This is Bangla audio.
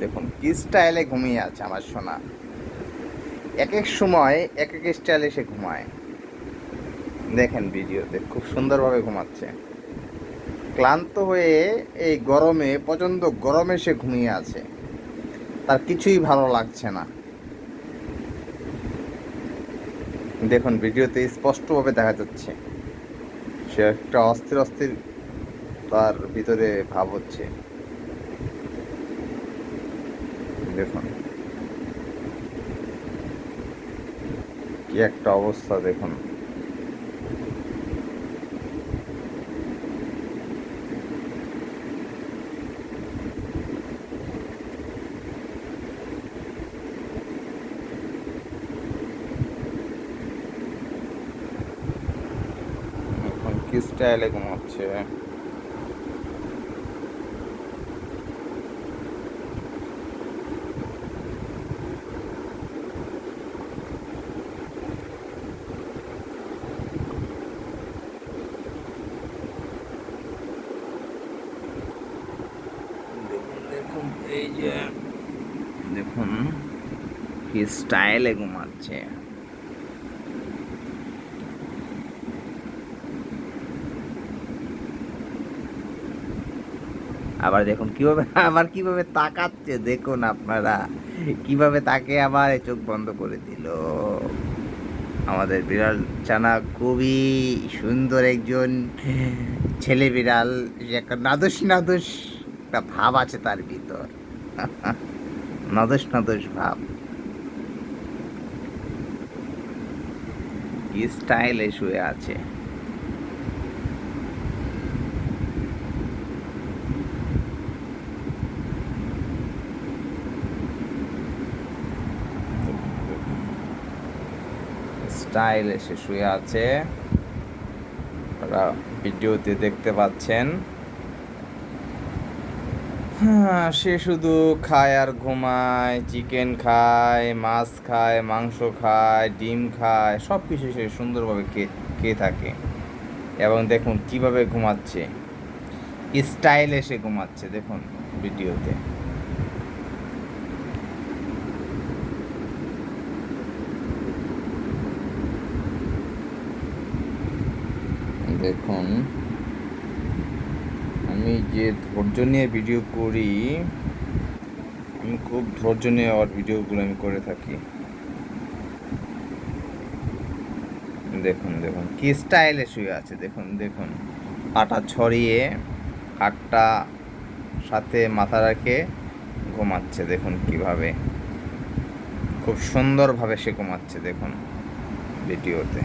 দেখুন কি স্টাইলে ঘুমিয়ে আছে আমার সোনা। এক এক সময় এক এক স্টাইলে সে ঘুমায়। দেখেন ভিডিওতে খুব সুন্দরভাবে ঘুমাচ্ছে। ক্লান্ত হয়ে এই গরমে, প্রচণ্ড গরমে সে ঘুমিয়ে আছে। তার কিছুই ভালো লাগছে না। দেখুন ভিডিওতে স্পষ্টভাবে দেখা যাচ্ছে সে একটা অস্থির অস্থির তার ভিতরে ভাব হচ্ছে। দেখুন কি একটা অবস্থা দেখুন। এখন কি স্টাইলে ঘুমাচ্ছে। দেখুন দেখুন এই যে দেখুন কি স্টাইলে ঘুমাচ্ছে। আবার দেখুন কিভাবে আবার কিভাবে তাকাচ্ছে, দেখুন আপনারা কিভাবে তাকে আবার চোখ বন্ধ করে দিল। আমাদের বিড়াল ছানা খুবই সুন্দর একজন ছেলে বিড়াল। যে একটা নাদুস নাদুস একটা ভাব আছে তার ভিতর। নাদুস নাদুস ভাব। কি স্টাইলে শুয়ে আছে। স্টাইলে সে শুয়ে আছে, আপনারা ভিডিওতে দেখতে পাচ্ছেন। হ্যাঁ, সে শুধু খায় আর ঘুমায়, চিকেন খায়, মাছ খায়, মাংস খায়, ডিম খায়, সব কিছু সে সুন্দরভাবে খেয়ে থাকে। এবং দেখুন কিভাবে ঘুমাচ্ছে, স্টাইলে সে ঘুমাচ্ছে দেখুন ভিডিওতে। দেখুন আমি যে ধৈর্য নিয়ে ভিডিও করি, আমি খুব ধৈর্য নিয়ে আমার ভিডিওগুলো আমি করে থাকি। দেখুন দেখুন কি স্টাইলে শুয়ে আছে দেখুন। দেখুন পাটা ছড়িয়ে হাতটা সাথে মাথা রেখে ঘুমাচ্ছে। দেখুন কিভাবে খুব সুন্দরভাবে সে ঘুমাচ্ছে দেখুন ভিডিওতে।